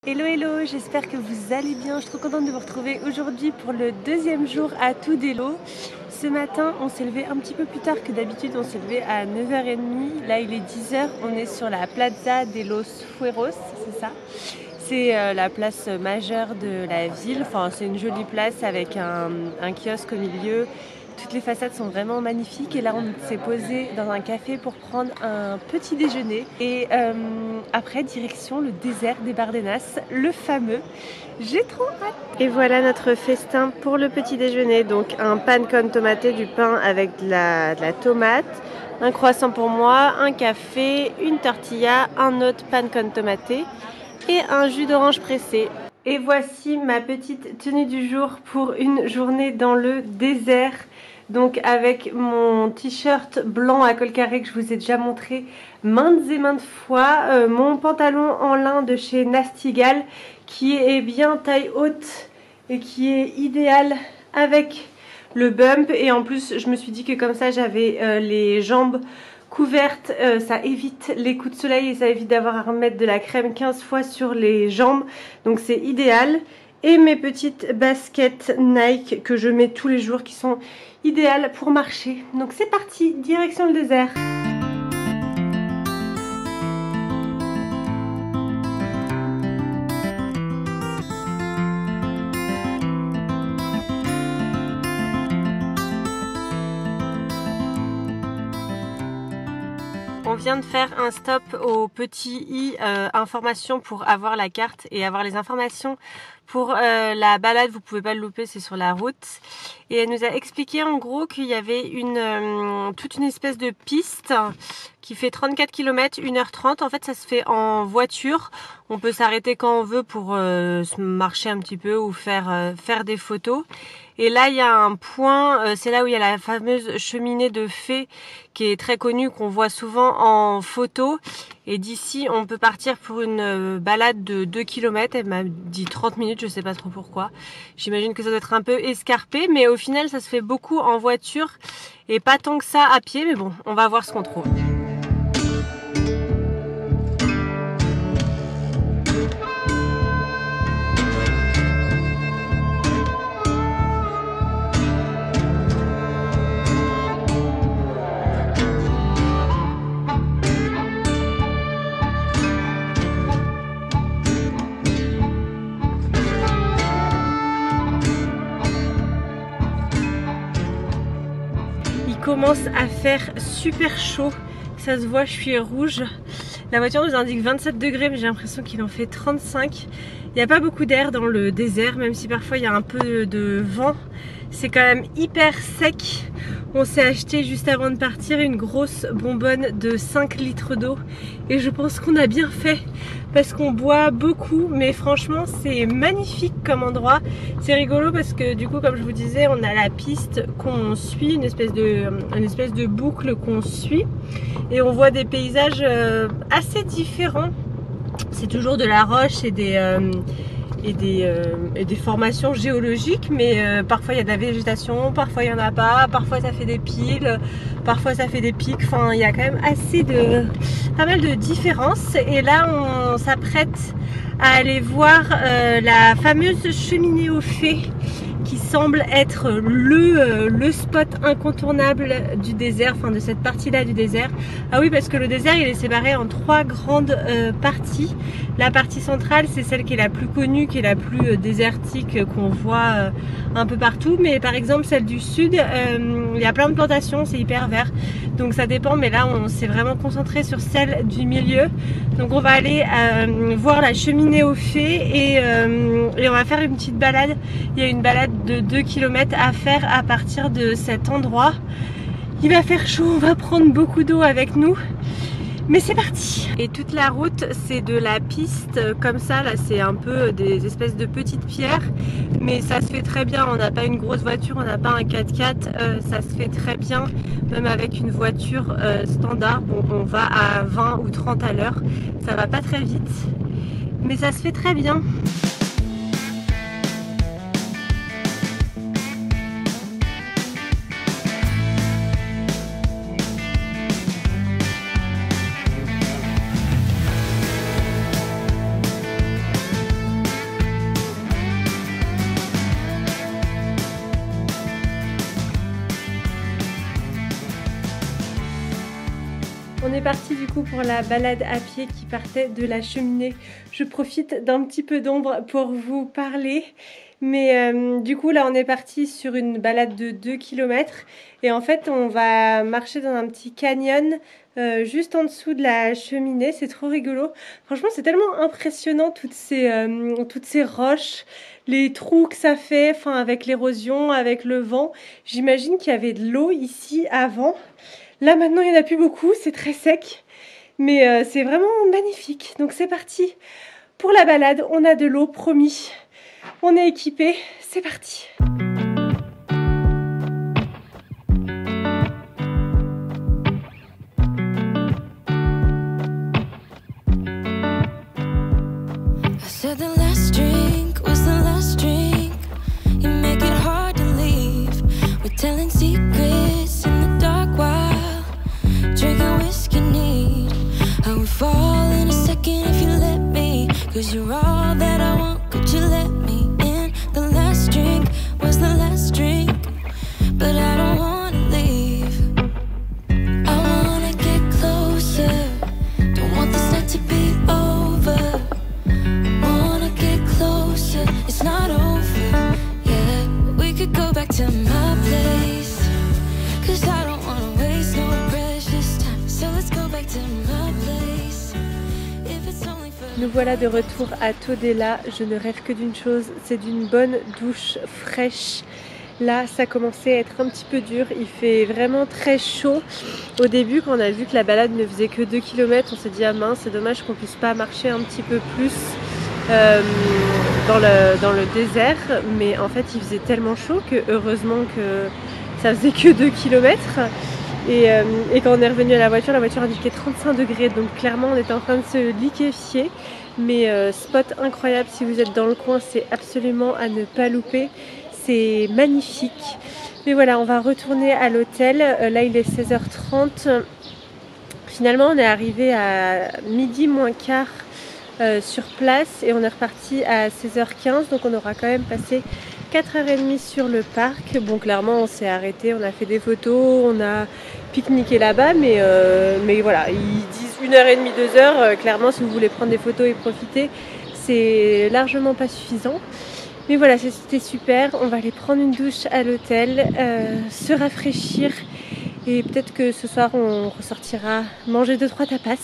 Hello hello, j'espère que vous allez bien. Je suis trop contente de vous retrouver aujourd'hui pour le deuxième jour à Tudelo. Ce matin, on s'est levé un petit peu plus tard que d'habitude, on s'est levé à 9h30. Là, il est 10h, on est sur la Plaza de los Fueros, c'est ça. C'est la place majeure de la ville. Enfin, c'est une jolie place avec un kiosque au milieu. Toutes les façades sont vraiment magnifiques et là on s'est posé dans un café pour prendre un petit déjeuner et après direction le désert des Bardenas, le fameux. J'ai trop hâte. Et voilà notre festin pour le petit déjeuner, donc un pan con tomate, du pain avec de la tomate, un croissant pour moi, un café, une tortilla, un autre pan con tomate et un jus d'orange pressé. Et voici ma petite tenue du jour pour une journée dans le désert. Donc avec mon t-shirt blanc à col carré que je vous ai déjà montré maintes et maintes fois. Mon pantalon en lin de chez Nastigal qui est bien taille haute et qui est idéal avec le bump. Et en plus je me suis dit que comme ça j'avais les jambes couvertes, ça évite les coups de soleil et ça évite d'avoir à remettre de la crème 15 fois sur les jambes. Donc c'est idéal. Et mes petites baskets Nike que je mets tous les jours qui sont idéales pour marcher. Donc c'est parti, direction le désert. On vient de faire un stop au petit i information pour avoir la carte et avoir les informations pour la balade. Vous pouvez pas le louper, c'est sur la route. Et elle nous a expliqué en gros qu'il y avait toute une espèce de piste qui fait 34 km, 1h30. En fait, ça se fait en voiture. On peut s'arrêter quand on veut pour se marcher un petit peu ou faire des photos. Et là, il y a un point, c'est là où il y a la fameuse cheminée de fées qui est très connue, qu'on voit souvent en photo. Et d'ici, on peut partir pour une balade de 2 km. Elle m'a dit 30 minutes, je sais pas trop pourquoi. J'imagine que ça doit être un peu escarpé, mais au final, ça se fait beaucoup en voiture et pas tant que ça à pied. Mais bon, on va voir ce qu'on trouve. Commence à faire super chaud, ça se voit, je suis rouge. La voiture nous indique 27 degrés mais j'ai l'impression qu'il en fait 35. Il n'y a pas beaucoup d'air dans le désert, même si parfois il y a un peu de vent. C'est quand même hyper sec. On s'est acheté juste avant de partir une grosse bonbonne de 5 litres d'eau et je pense qu'on a bien fait parce qu'on boit beaucoup, mais franchement c'est magnifique comme endroit. C'est rigolo parce que du coup, comme je vous disais, on a la piste qu'on suit, une espèce de boucle qu'on suit et on voit des paysages assez différents. C'est toujours de la roche et des formations géologiques, mais parfois il y a de la végétation, parfois il n'y en a pas, parfois ça fait des piles, parfois ça fait des pics. Enfin, il y a quand même pas mal de différences. Et là on s'apprête à aller voir la fameuse cheminée aux fées qui semble être le spot incontournable du désert, enfin de cette partie-là du désert. Ah oui, parce que le désert il est séparé en 3 grandes parties. La partie centrale, c'est celle qui est la plus connue, qui est la plus désertique, qu'on voit un peu partout. Mais par exemple celle du sud, il y a plein de plantations, c'est hyper vert. Donc ça dépend, mais là on s'est vraiment concentré sur celle du milieu. Donc on va aller voir la cheminée aux fées et on va faire une petite balade. Il y a une balade de 2 km à faire à partir de cet endroit. Il va faire chaud, on va prendre beaucoup d'eau avec nous. Mais c'est parti! Et toute la route, c'est de la piste comme ça. Là, c'est un peu des espèces de petites pierres. Mais ça se fait très bien. On n'a pas une grosse voiture, on n'a pas un 4x4. Ça se fait très bien, même avec une voiture standard. Bon, on va à 20 ou 30 à l'heure. Ça va pas très vite. Mais ça se fait très bien. est parti du coup pour la balade à pied qui partait de la cheminée. Je profite d'un petit peu d'ombre pour vous parler. Mais du coup là on est parti sur une balade de 2 km et en fait on va marcher dans un petit canyon juste en dessous de la cheminée. C'est trop rigolo. Franchement c'est tellement impressionnant toutes ces roches, les trous que ça fait, enfin avec l'érosion, avec le vent. J'imagine qu'il y avait de l'eau ici avant. Là maintenant il n'y en a plus beaucoup, c'est très sec. Mais c'est vraiment magnifique. Donc c'est parti pour la balade, on a de l'eau, promis. On est équipé, c'est parti. Nous voilà de retour à Todela. Je ne rêve que d'une chose, c'est d'une bonne douche fraîche. Là, ça commençait à être un petit peu dur. Il fait vraiment très chaud. Au début, quand on a vu que la balade ne faisait que 2 km, on s'est dit ah mince, c'est dommage qu'on puisse pas marcher un petit peu plus dans le désert. Mais en fait, il faisait tellement chaud que heureusement que ça faisait que 2 km. Et quand on est revenu à la voiture indiquait 35 degrés. Donc clairement, on était en train de se liquéfier. Mais spot incroyable, si vous êtes dans le coin, c'est absolument à ne pas louper. C'est magnifique. Mais voilà, on va retourner à l'hôtel. Là, il est 16h30. Finalement, on est arrivé à midi moins quart sur place. Et on est reparti à 16h15. Donc on aura quand même passé 4h30 sur le parc. Bon, clairement, on s'est arrêté, on a fait des photos, on a pique-niqué là-bas, mais voilà, ils disent 1h30, 2h. Clairement, si vous voulez prendre des photos et profiter, c'est largement pas suffisant. Mais voilà, c'était super. On va aller prendre une douche à l'hôtel, se rafraîchir et peut-être que ce soir, on ressortira manger 2-3 tapas.